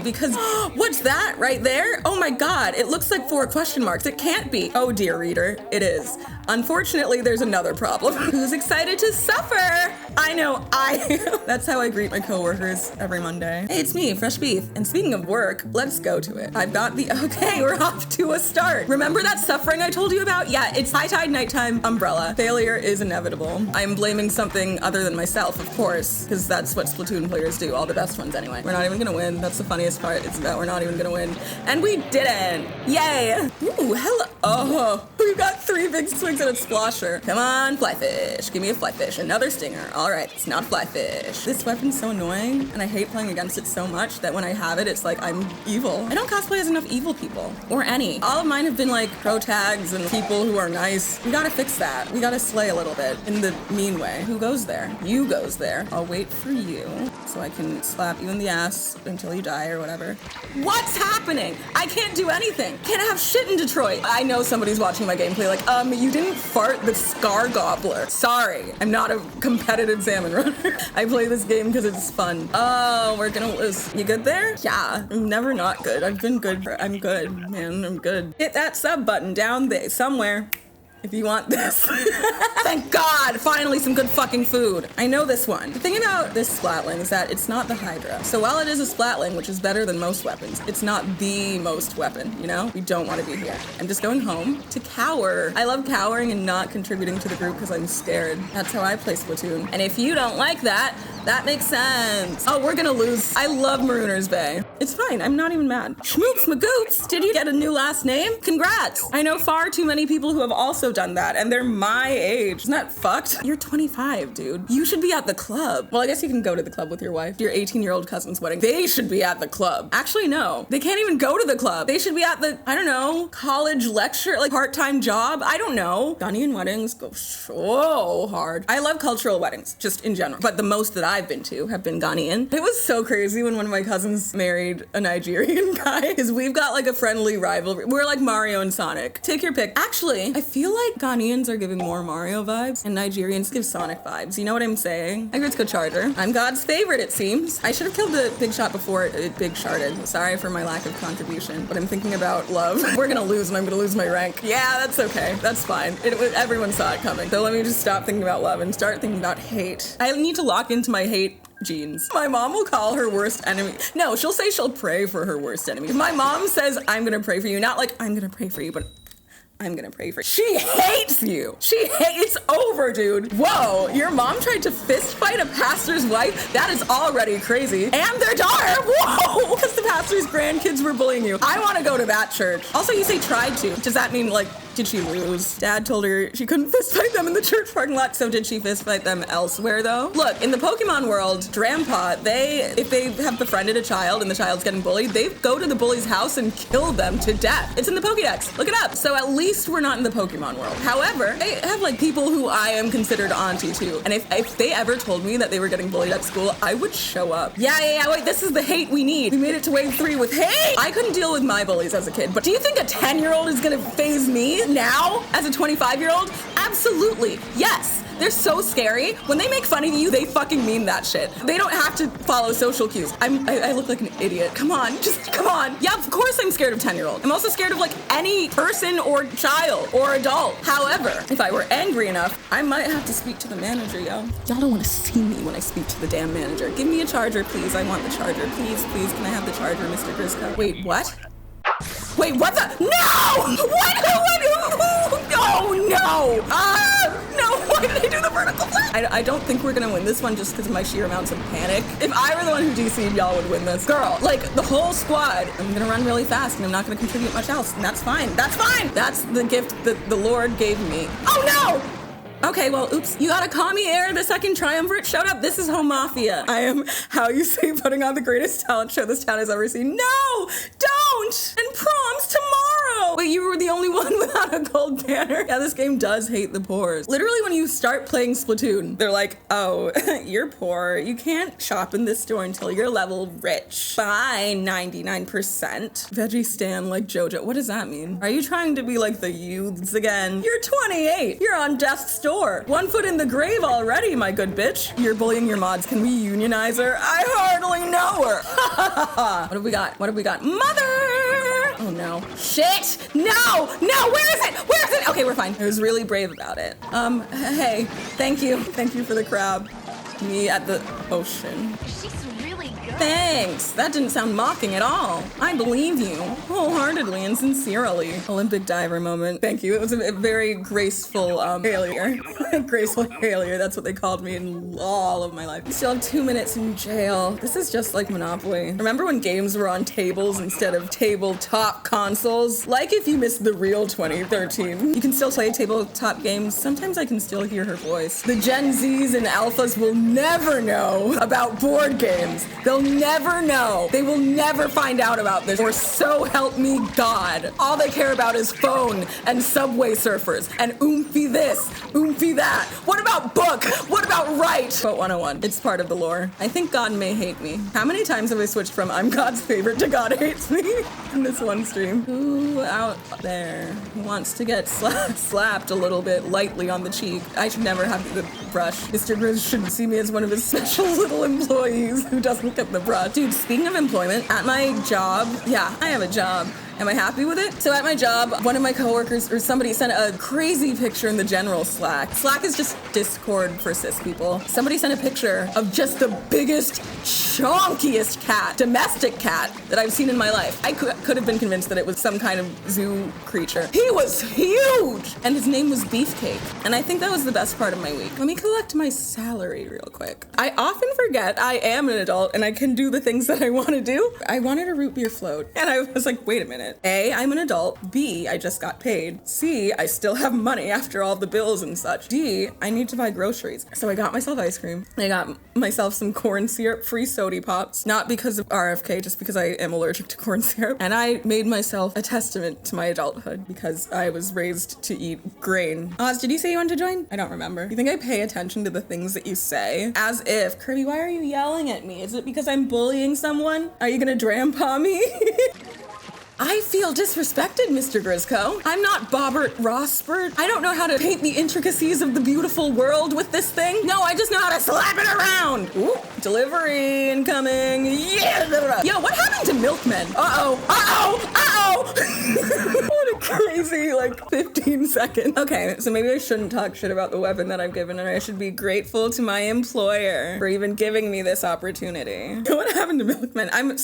because what's that right there? Oh my God, it looks like 4 question marks. It can't be. Oh dear reader, it is. Unfortunately, there's another problem. Who's excited to suffer? I know I am. That's how I greet my coworkers every Monday. Hey, it's me, Fresh Beef. And speaking of work, let's go to it. I've got the, okay, we're off to a start. Remember that suffering I told you about? Yeah, it's high tide, nighttime, umbrella. Failure is inevitable. I'm blaming something other than myself, of course, because that's what Splatoon players do, all the best ones anyway. We're not even gonna win. That's the funniest part, is that we're not even gonna win. And we didn't. Yay. Ooh, hello. Oh, we got 3 big swings and a splasher. Come on, fly fish. Give me a fly fish. Another stinger. All right, it's not fly fish. This weapon's so annoying, and I hate playing against it so much that when I have it, it's like I'm evil. I don't cosplay as enough evil people, or any. All of mine have been like pro tags and people who are nice. We gotta fix that. We gotta slay a little bit in the mean way. Who goes there? You goes there. I'll wait for you so I can slap you in the ass until you die or whatever. What's happening? I can't do anything. Can't have shit in Detroit. I know somebody's watching my gameplay like, you didn't fart the Scar Gobbler. Sorry, I'm not a competitive salmon runner. I play this game because it's fun. Oh, we're gonna lose. You good there? Yeah, I'm never not good. I've been good. I'm good, man, I'm good. Hit that sub button down there somewhere if you want this. Thank God, finally some good fucking food. I know this one. The thing about this splatling is that it's not the Hydra. So while it is a splatling, which is better than most weapons, it's not the most weapon, you know? We don't want to be here. I'm just going home to cower. I love cowering and not contributing to the group because I'm scared. That's how I play Splatoon. And if you don't like that, that makes sense. Oh, we're gonna lose. I love Marooner's Bay. It's fine, I'm not even mad. Schmoops Magoops, did you get a new last name? Congrats. I know far too many people who have also done that, and they're my age. Isn't that fucked? You're 25, dude. You should be at the club. Well, I guess you can go to the club with your wife. Your 18-year-old cousin's wedding. They should be at the club. Actually, no. They can't even go to the club. They should be at the, I don't know, college lecture, like part-time job. I don't know. Ghanaian weddings go so hard. I love cultural weddings, just in general. But the most that I've been to have been Ghanaian. It was so crazy when one of my cousins married a Nigerian guy, because we've got like a friendly rivalry. We're like Mario and Sonic. Take your pick. Actually, I feel like Ghanaians are giving more Mario vibes and Nigerians give Sonic vibes. You know what I'm saying? I grizzco charger. I'm God's favorite, it seems. I should have killed the big shot before it big sharded. Sorry for my lack of contribution, but I'm thinking about love. We're gonna lose and I'm gonna lose my rank. Yeah, that's okay. That's fine. Everyone saw it coming. So let me just stop thinking about love and start thinking about hate. I need to lock into my hate genes. My mom will call her worst enemy. No, she'll say she'll pray for her worst enemy. If my mom says, I'm gonna pray for you, not like I'm gonna pray for you, but I'm gonna pray for you. She hates you. It's over, dude. Whoa, your mom tried to fist fight a pastor's wife? That is already crazy. And their daughter, whoa! Because the pastor's grandkids were bullying you. I wanna go to that church. Also, you say tried to. Does that mean like, did she lose? Dad told her she couldn't fist fight them in the church parking lot, so did she fist fight them elsewhere though? Look, in the Pokemon world, Grandpa, if they have befriended a child and the child's getting bullied, they go to the bully's house and kill them to death. It's in the Pokédex. Look it up. So at least we're not in the Pokemon world. However, I have like people who I am considered auntie to, and if they ever told me that they were getting bullied at school, I would show up. Yeah, wait, this is the hate we need. We made it to wave 3 with hate. I couldn't deal with my bullies as a kid, but do you think a 10-year-old is gonna faze me now as a 25-year-old? Absolutely, yes. They're so scary. When they make fun of you, they fucking mean that shit. They don't have to follow social cues. I look like an idiot. Come on, just come on. Yeah, of course I'm scared of 10-year-olds. I'm also scared of like any person or child or adult. However, if I were angry enough, I might have to speak to the manager, yo. Y'all don't want to see me when I speak to the damn manager. Give me a charger, please. I want the charger. Please, can I have the charger, Mr. Grizzco? Wait, what? Wait, what the? No! What? Oh, no! No, why did I do the vertical flip? I don't think we're gonna win this one just because of my sheer amounts of panic. If I were the one who DC'd, y'all would win this. Girl, like the whole squad, I'm gonna run really fast and I'm not gonna contribute much else, and that's fine. That's fine! That's the gift that the Lord gave me. Oh no! Okay, well, oops. You gotta call me Air, the second triumvirate. Shut up, this is Home Mafia. I am, how you say, putting on the greatest talent show this town has ever seen. No, don't! And prom's tomorrow! Wait, you were the only one without a gold banner? Yeah, this game does hate the poors. Literally, when you start playing Splatoon, they're like, oh, you're poor. You can't shop in this store until you're level rich. Bye, 99%. Veggie stan like JoJo. What does that mean? Are you trying to be like the youths again? You're 28. You're on death's door. 1 foot in the grave already, my good bitch. You're bullying your mods. Can we unionize her? I hardly know her. What have we got? What have we got? Mother! Oh no. Shit! No! No! Where is it? Where is it? Okay, we're fine. I was really brave about it. Hey, thank you. Thank you for the crab. Me at the ocean. She's really good. Thanks. That didn't sound mocking at all. I believe you wholeheartedly and sincerely. Olympic diver moment. Thank you. It was a very graceful failure. Graceful failure. That's what they called me in all of my life. We still have 2 minutes in jail. This is just like Monopoly. Remember when games were on tables instead of tabletop consoles? Like if you missed the real 2013. You can still play tabletop games. Sometimes I can still hear her voice. The Gen Zs and Alphas will never know about board games. They'll never know. They will never find out about this, or so help me God. All they care about is phone and Subway Surfers and oomphy this, oomphy that. What about book? What about write? Quote 101. It's part of the lore. I think God may hate me. How many times have I switched from I'm God's favorite to God hates me in this one stream? Who out there wants to get slapped a little bit lightly on the cheek? I should never have the brush. Mr. Grizz shouldn't see me as one of his special little employees who doesn't get the brush. Dude, speaking of employment, at my job, yeah, I have a job. Am I happy with it? So at my job, one of my coworkers or somebody sent a crazy picture in the general Slack. Slack is just Discord for cis people. Somebody sent a picture of just the biggest, chonkiest cat, domestic cat that I've seen in my life. I could have been convinced that it was some kind of zoo creature. He was huge! And his name was Beefcake. And I think that was the best part of my week. Let me collect my salary real quick. I often forget I am an adult and I can do the things that I want to do. I wanted a root beer float. And I was like, wait a minute. A, I'm an adult. B, I just got paid. C, I still have money after all the bills and such. D, I need to buy groceries. So I got myself ice cream. I got myself some corn syrup-free soda pops. Not because of RFK, just because I am allergic to corn syrup. And I made myself a testament to my adulthood because I was raised to eat grain. Oz, did you say you wanted to join? I don't remember. You think I pay attention to the things that you say? As if. Kirby, why are you yelling at me? Is it because I'm bullying someone? Are you gonna dram-paw me? I feel disrespected, Mr. Grizzco. I'm not Bobbert Rossbert. I don't know how to paint the intricacies of the beautiful world with this thing. No, I just know how to slap it around. Ooh, delivery incoming. Yeah. Yo, what happened to milkmen? Uh-oh. Uh-oh. Uh-oh. What a crazy, 15 seconds. Okay, so maybe I shouldn't talk shit about the weapon that I've given, and I should be grateful to my employer for even giving me this opportunity. What happened to milkmen? I'm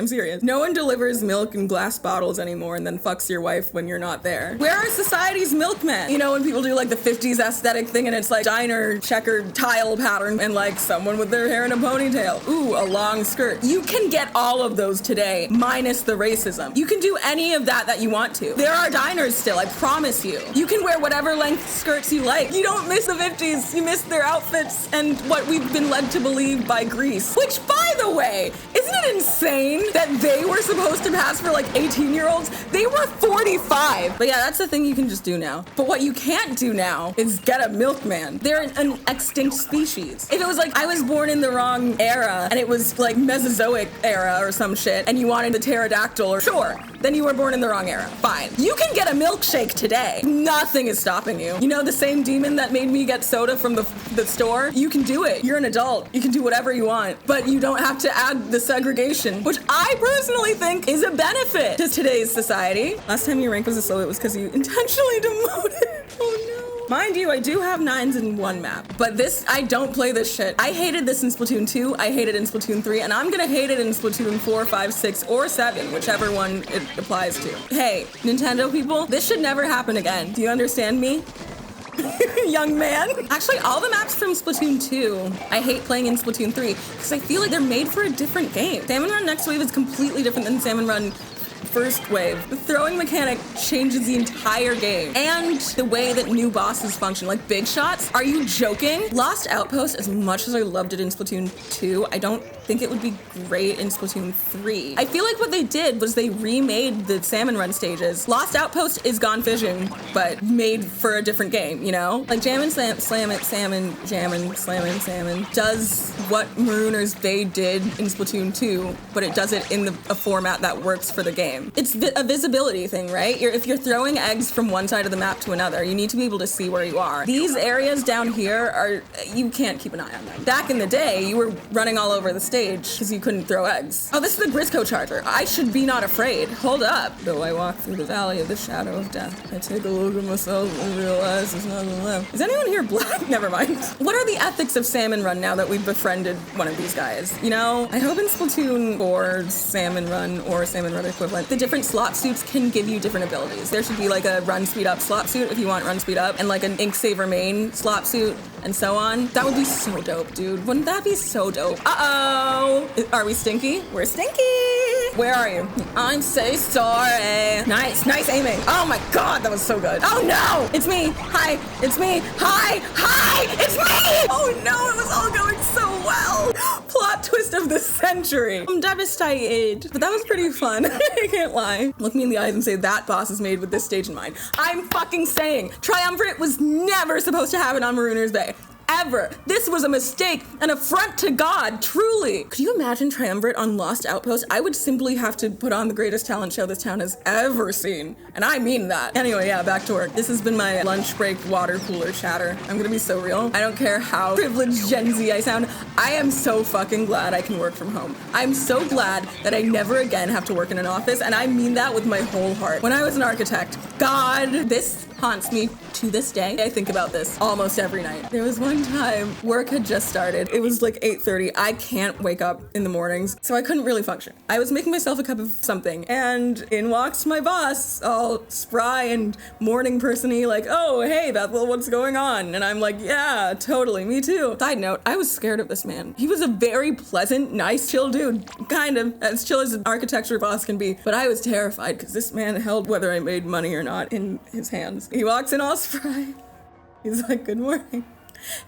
serious. No one delivers milk in glass bottles anymore and then fucks your wife when you're not there. Where are society's milkmen? You know, when people do the 50s aesthetic thing and it's diner checkered tile pattern and someone with their hair in a ponytail. Ooh, a long skirt. You can get all of those today, minus the racism. You can do any of that you want to. There are diners still, I promise you. You can wear whatever length skirts you like. You don't miss the 50s, you miss their outfits and what we've been led to believe by Greece. Which, by the way, isn't it insane that they were supposed to pass for 18-year-olds? They were 45. But yeah, that's the thing you can just do now. But what you can't do now is get a milkman. They're an extinct species. If it was I was born in the wrong era and it was Mesozoic era or some shit and you wanted the pterodactyl, or sure, then you were born in the wrong era. Fine. You can get a milkshake today. Nothing is stopping you. You know the same demon that made me get soda from the store? You can do it. You're an adult. You can do whatever you want, but you don't have to add the segregation, which I personally think is a benefit to today's society. Last time your rank was a slow, it was because you intentionally demoted. Oh no. Mind you, I do have 9s in one map, but I don't play this shit. I hated this in Splatoon 2, I hated it in Splatoon 3, and I'm gonna hate it in Splatoon 4, 5, 6, or 7, whichever one it applies to. Hey, Nintendo people, this should never happen again. Do you understand me? Young man. Actually, all the maps from Splatoon 2, I hate playing in Splatoon 3 because I feel they're made for a different game. Salmon Run Next Wave is completely different than Salmon Run First Wave. The throwing mechanic changes the entire game and the way that new bosses function, big shots. Are you joking? Lost Outpost, as much as I loved it in Splatoon 2, I don't think it would be great in Splatoon 3. I feel what they did was they remade the Salmon Run stages. Lost Outpost is Gone Fishing, but made for a different game, you know? Jammin' Slammin' Salmon, Jammin' Slammin' Salmon does what Marooners they did in Splatoon 2, but it does it in a format that works for the game. prom. It's a visibility thing, right? If you're throwing eggs from one side of the map to another, you need to be able to see where you are. These areas down here you can't keep an eye on them. Back in the day, you were running all over the stage because you couldn't throw eggs. Oh, this is the grizzco charger. I should be not afraid. Hold up. Though I walk through the valley of the shadow of death, I take a look at myself and realize there's nothing left. Is anyone here black? Never mind. What are the ethics of Salmon Run now that we've befriended one of these guys? You know, I hope in Splatoon or Salmon Run or Salmon Run equivalent, the different slot suits can give you different abilities. There should be like a run speed up slot suit if you want run speed up, and like an ink saver main slot suit, and so on. That would be so dope, dude. Wouldn't that be so dope? Uh-oh. Are we stinky? We're stinky. Where are you? I'm so sorry. Nice aiming. Oh my god, that was so good. Oh no! It's me. Hi. It's me. Hi. It's me! Oh no, it was all going so well. Plot twist of the century. I'm devastated. But that was pretty fun. I can't lie. Look me in the eyes and say that boss is made with this stage in mind. I'm fucking saying Triumvirate was never supposed to happen on Marooner's Bay. Ever. This was a mistake, an affront to God, truly. Could you imagine Triumvirate on Lost Outpost? I would simply have to put on the greatest talent show this town has ever seen. And I mean that. Anyway, yeah, back to work. This has been my lunch break water cooler chatter. I'm gonna be so real. I don't care how privileged Gen Z I sound. I am so fucking glad I can work from home. I'm so glad that I never again have to work in an office, and I mean that with my whole heart. When I was an architect, God, this haunts me to this day. I think about this almost every night. There was one time work had just started. It was like 8:30. I can't wake up in the mornings, so I couldn't really function. I was making myself a cup of something, and in walks my boss, all spry and morning person-y, like, oh, hey, Bethel, what's going on? And I'm like, yeah, totally, me too. Side note, I was scared of this man. He was a very pleasant, nice, chill dude. Kind of as chill as an architecture boss can be, but I was terrified because this man held whether I made money or not in his hands. He walks in all spry. He's like, good morning.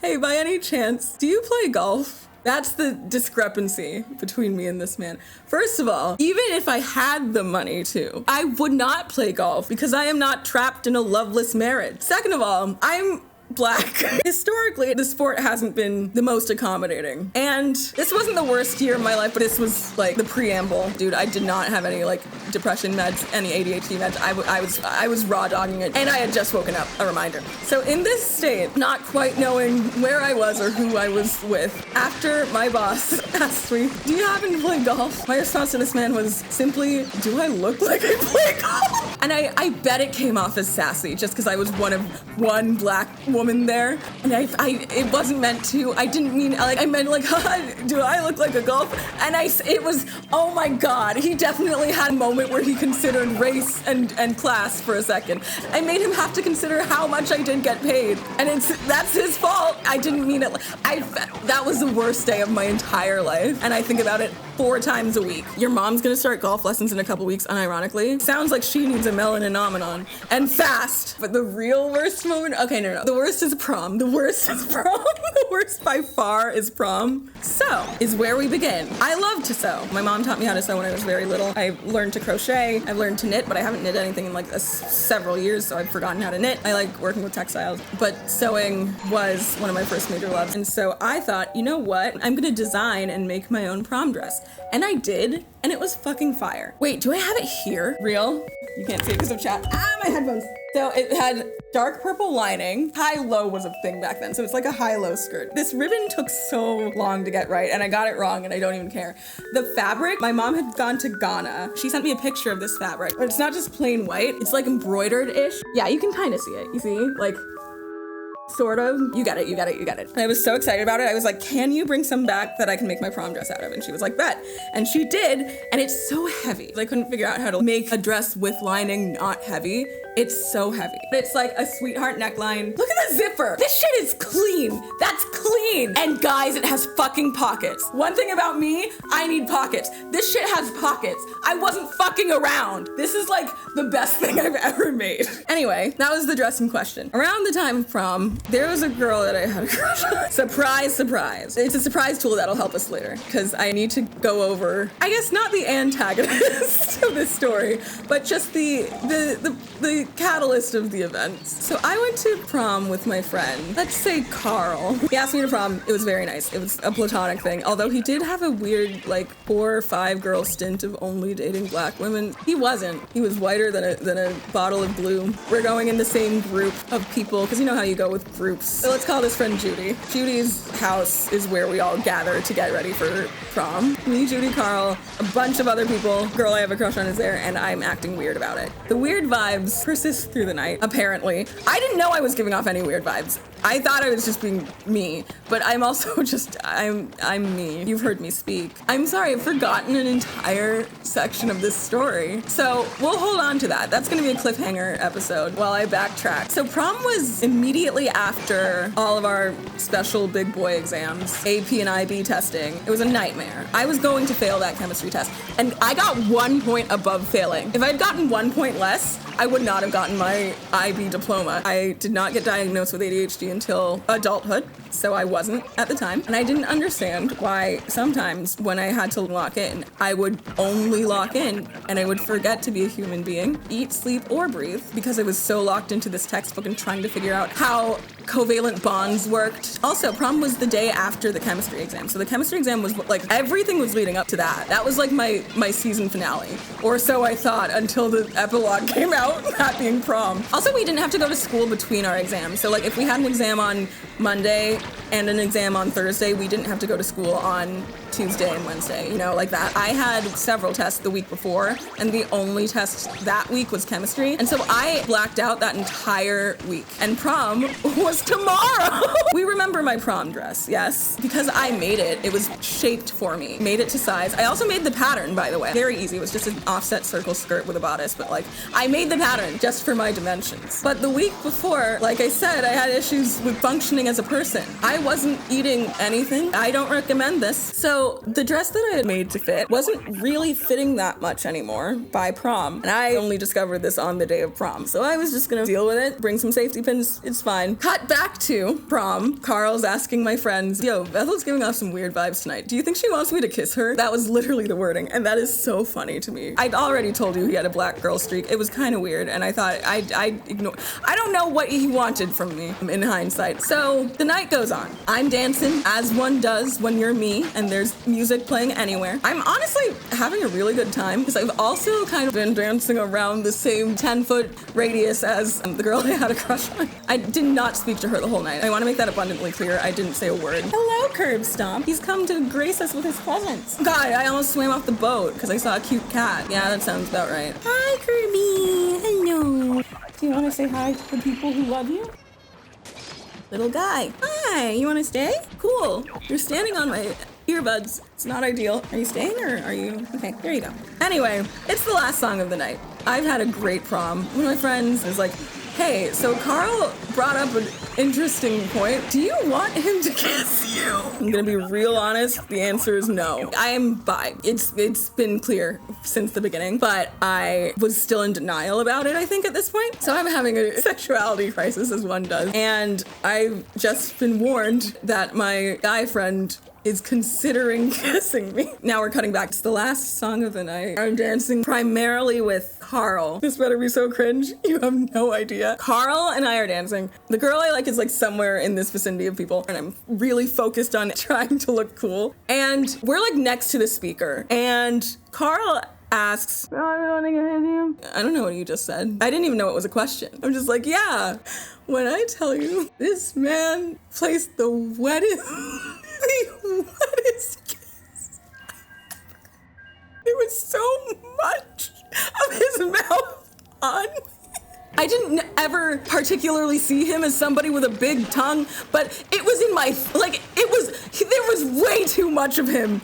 Hey, by any chance, do you play golf? That's the discrepancy between me and this man. First of all, even if I had the money to, I would not play golf because I am not trapped in a loveless marriage. Second of all, I'm Black. Historically, the sport hasn't been the most accommodating. And this wasn't the worst year of my life, but this was like the preamble. Dude, I did not have any like depression meds, any ADHD meds. I was raw dogging it. And I had just woken up, a reminder. So in this state, not quite knowing where I was or who I was with, after my boss asked me, do you happen to play golf? My response to this man was simply, do I look like I play golf? And I bet it came off as sassy just because I was one black woman there, and it wasn't meant to. I didn't mean like I meant like, do I look like a golfer? And it was, oh my god, he definitely had a moment where he considered race and class for a second. I made him have to consider how much I did get paid, and that's his fault. I didn't mean it. That was the worst day of my entire life, and I think about it 4 times a week. Your mom's gonna start golf lessons in a couple weeks, unironically. Sounds like she needs a melanomenon, and fast. But the real worst moment, okay, no. The worst is prom. The worst is prom. The worst by far is prom. Sew is where we begin. I love to sew. My mom taught me how to sew when I was very little. I learned to crochet. I've learned to knit, but I haven't knit anything in like several years, so I've forgotten how to knit. I like working with textiles, but sewing was one of my first major loves. And so I thought, you know what? I'm gonna design and make my own prom dress. And I did, and it was fucking fire. Wait, do I have it here? Real? You can't see it because of chat. My headphones. So it had dark purple lining. High-low was a thing back then, so it's like a high-low skirt. This ribbon took so long to get right, and I got it wrong, and I don't even care. The fabric, my mom had gone to Ghana. She sent me a picture of this fabric, but it's not just plain white. It's like embroidered-ish. Yeah, you can kind of see it. You see? Like, sort of. You got it. And I was so excited about it. I was like, can you bring some back that I can make my prom dress out of? And she was like, bet. And she did, and it's so heavy. I couldn't figure out how to make a dress with lining not heavy. It's so heavy. It's like a sweetheart neckline. Look at the zipper. This shit is clean. That's clean. And guys, it has fucking pockets. One thing about me, I need pockets. This shit has pockets. I wasn't fucking around. This is like the best thing I've ever made. Anyway, that was the dress in question. Around the time of prom, there was a girl that I had a crush on. Surprise, surprise. It's a surprise tool that'll help us later, because I need to go over, I guess not the antagonist of this story, but just the catalyst of the events. So I went to prom with my friend, let's say Carl. He asked me to prom. It was very nice. It was a platonic thing, although he did have a weird, like, 4 or 5 girl stint of only dating black women. He wasn't. He was whiter than a bottle of blue. We're going in the same group of people, because you know how you go with groups. So let's call this friend Judy. Judy's house is where we all gather to get ready for prom. Me, Judy, Carl, a bunch of other people. Girl I have a crush on is there, and I'm acting weird about it. The weird vibes persist through the night, apparently. I didn't know I was giving off any weird vibes. I thought I was just being me, but I'm also just, I'm me. You've heard me speak. I'm sorry, I've forgotten an entire section of this story. So we'll hold on to that. That's gonna be a cliffhanger episode while I backtrack. So prom was immediately after all of our special big boy exams, AP and IB testing. It was a nightmare. I was going to fail that chemistry test, and I got 1 point above failing. If I'd gotten 1 point less, I would not have gotten my IB diploma. I did not get diagnosed with ADHD until adulthood, so I wasn't at the time. And I didn't understand why sometimes when I had to lock in, I would only lock in and I would forget to be a human being, eat, sleep, or breathe, because I was so locked into this textbook and trying to figure out how covalent bonds worked. Also, prom was the day after the chemistry exam. So the chemistry exam was like, everything was leading up to that. That was like my season finale. Or so I thought until the epilogue came out, that being prom. Also, we didn't have to go to school between our exams. So like if we had an exam on Monday and an exam on Thursday, we didn't have to go to school on Tuesday and Wednesday, you know, like that. I had several tests the week before, and the only test that week was chemistry. And so I blacked out that entire week. And prom was tomorrow. We remember my prom dress, yes, because I made it. It was shaped for me, made it to size. I also made the pattern, by the way. Very easy. It was just an offset circle skirt with a bodice, but like, I made the pattern just for my dimensions. But the week before, like I said, I had issues with functioning as a person. I wasn't eating anything. I don't recommend this. So the dress that I had made to fit wasn't really fitting that much anymore by prom. And I only discovered this on the day of prom. So I was just gonna deal with it, bring some safety pins, it's fine. Cut back to prom. Carl's asking my friends, yo, Bethel's giving off some weird vibes tonight. Do you think she wants me to kiss her? That was literally the wording, and that is so funny to me. I'd already told you he had a black girl streak. It was kind of weird, and I thought I'd ignore. I don't know what he wanted from me in hindsight. So the night goes on. I'm dancing as one does when you're me, and there's music playing anywhere. I'm honestly having a really good time because I've also kind of been dancing around the same 10-foot radius as the girl I had a crush on. I did not speak to her the whole night. I want to make that abundantly clear. I didn't say a word. Hello, Curb Stomp. He's come to grace us with his presence. God, I almost swam off the boat because I saw a cute cat. Yeah, that sounds about right. Hi, Kirby. Hello. Do you want to say hi to the people who love you? Little guy. Hi, you want to stay? Cool. You're standing on my earbuds. It's not ideal. Are you staying or are you? Okay, there you go. Anyway, it's the last song of the night. I've had a great prom. One of my friends is like, hey, so Carl brought up an interesting point. Do you want him to kiss you? I'm gonna be real honest. The answer is no. I am bi. It's been clear since the beginning, but I was still in denial about it, I think, at this point. So I'm having a sexuality crisis, as one does. And I've just been warned that my guy friend is considering kissing me. Now we're cutting back to the last song of the night. I'm dancing primarily with Carl. This better be so cringe. You have no idea. Carl and I are dancing. The girl I like is like somewhere in this vicinity of people, and I'm really focused on trying to look cool. And we're like next to the speaker, and Carl asks, I don't know what you just said. I didn't even know it was a question. I'm just like, yeah, when I tell you this man placed the wettest kiss. There was so much of his mouth on me. I didn't ever particularly see him as somebody with a big tongue, but it was in my, like, there was way too much of him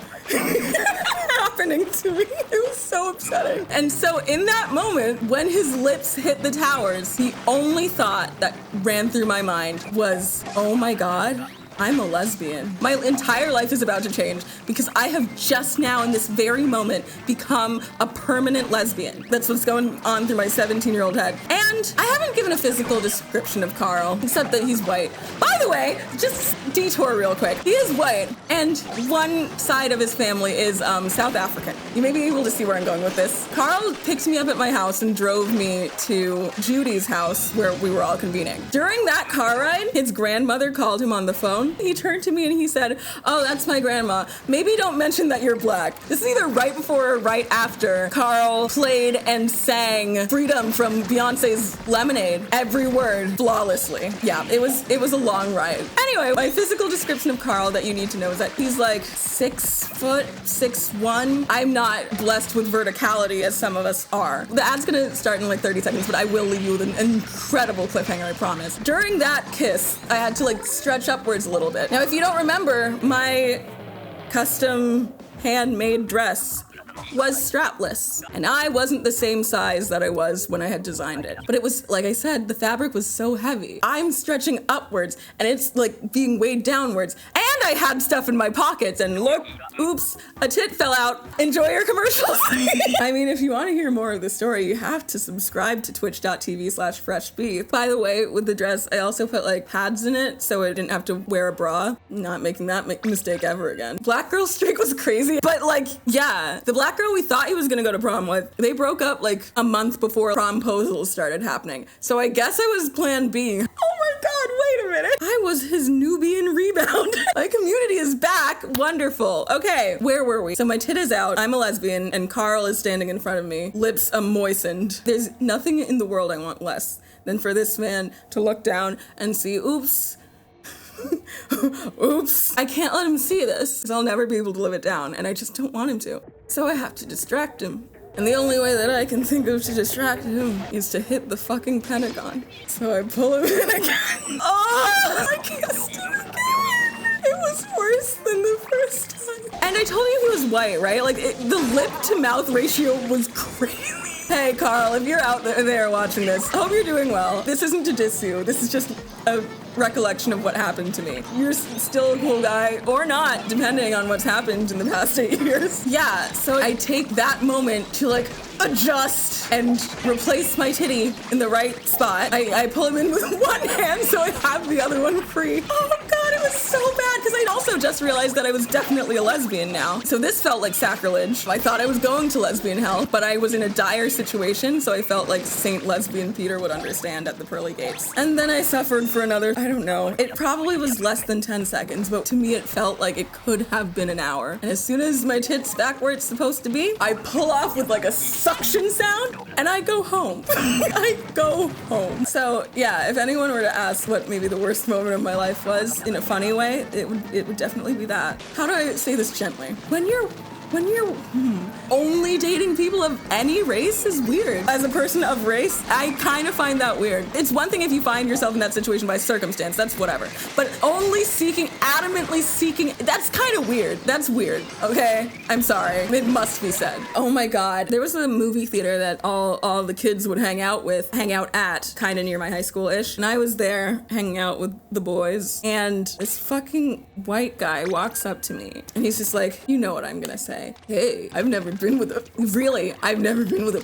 happening to me. It was so upsetting. And so in that moment, when his lips hit the towers, the only thought that ran through my mind was, oh my God, I'm a lesbian. My entire life is about to change because I have just now in this very moment become a permanent lesbian. That's what's going on through my 17-year-old head. And I haven't given a physical description of Carl, except that he's white. By the way, just detour real quick. He is white, and one side of his family is South African. You may be able to see where I'm going with this. Carl picked me up at my house and drove me to Judy's house where we were all convening. During that car ride, his grandmother called him on the phone. He turned to me and he said, "Oh, that's my grandma. Maybe don't mention that you're black." This is either right before or right after Carl played and sang Freedom from Beyonce's Lemonade. Every word flawlessly. Yeah, it was a long ride. Anyway, my physical description of Carl that you need to know is that he's like 6 foot, 6'1". I'm not blessed with verticality as some of us are. The ad's gonna start in like 30 seconds, but I will leave you with an incredible cliffhanger, I promise. During that kiss, I had to like stretch upwards a little bit. Now, if you don't remember, my custom handmade dress was strapless, and I wasn't the same size that I was when I had designed it. But it was, like I said, the fabric was so heavy. I'm stretching upwards, and it's like being weighed downwards, and I had stuff in my pockets, and look, oops, a tit fell out. Enjoy your commercials. I mean, if you want to hear more of the story, you have to subscribe to twitch.tv/freshbeef. By the way, with the dress, I also put like pads in it, so I didn't have to wear a bra. Not making that mistake ever again. Black girl streak was crazy, but like, yeah, the black girl we thought he was gonna go to prom with, they broke up like a month before promposals started happening. So I guess I was plan B. Oh my God, wait a minute. I was his Nubian Rebound. My community is back. Wonderful. Okay, where were we? So my tit is out, I'm a lesbian, and Carl is standing in front of me, lips moistened. There's nothing in the world I want less than for this man to look down and see, oops, oops. I can't let him see this because I'll never be able to live it down, and I just don't want him to. So I have to distract him. And the only way that I can think of to distract him is to hit the fucking Pentagon. So I pull him in again. Oh, I kissed him again. It was worse than the first time. And I told you he was white, right? Like, the lip-to-mouth ratio was crazy. Hey, Carl, if you're out there watching this, I hope you're doing well. This isn't to diss you. This is just a recollection of what happened to me. You're still a cool guy, or not, depending on what's happened in the past 8 years. Yeah, so I take that moment to like adjust and replace my titty in the right spot. I pull him in with one hand so I have the other one free. Oh God, it was so bad because I'd also just realized that I was definitely a lesbian now. So this felt like sacrilege. I thought I was going to lesbian hell, but I was in a dire situation, so I felt like Saint Lesbian Peter would understand at the pearly gates. And then I suffered for another, I don't know, it probably was less than 10 seconds, but to me it felt like it could have been an hour. And as soon as my tit's back where it's supposed to be, I pull off with like a suction sound, and I go home. I go home. So yeah, if anyone were to ask what maybe the worst moment of my life was, in a funny way, it would definitely be that. How do I say this gently? When you're only dating people of any race is weird. As a person of race, I kind of find that weird. It's one thing if you find yourself in that situation by circumstance, that's whatever. But only adamantly seeking, that's kind of weird. That's weird, okay? I'm sorry. It must be said. Oh my God. There was a movie theater that all the kids would hang out at, kind of near my high school-ish. And I was there hanging out with the boys. And this fucking white guy walks up to me. And he's just like, you know what I'm gonna say. Hey, I've never been with a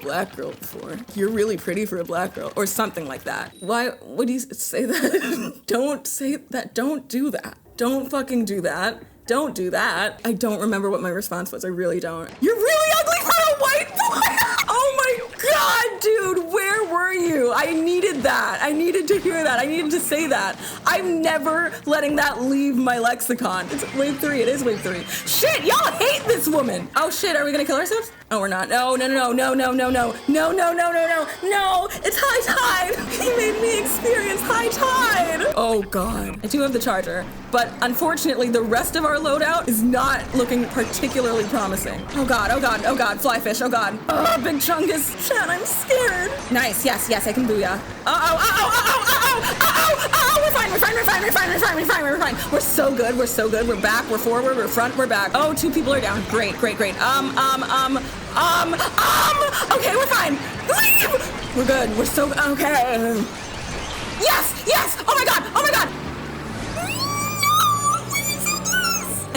black girl before. You're really pretty for a black girl, or something like that. Why would you say that? Don't say that. Don't do that. Don't fucking do that. Don't do that. I don't remember what my response was. I really don't. You're really ugly for a white boy. Oh my God, dude, where were you? I needed that. I needed to hear that. I needed to say that. I'm never letting that leave my lexicon. It's wave 3. It is wave 3. Shit, y'all hate this woman. Oh shit, are we gonna kill ourselves? Oh, we're not. No. It's high tide. He made me experience high tide. Oh God. I do have the charger, but unfortunately the rest of our loadout is not looking particularly promising. Oh God, fly fish, oh God. Oh, big chungus. Shit, I'm scared. Nice, yes, I can booyah. We're fine. We're so good. We're back, we're forward, we're front, we're back. Oh, 2 people are down. Great. Okay, we're fine. Leave! We're good. We're so okay. Yes! Oh my God! No!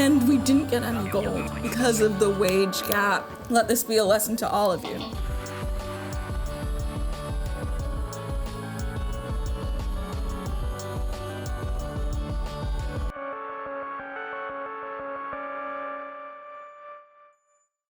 And we didn't get any gold because of the wage gap. Let this be a lesson to all of you.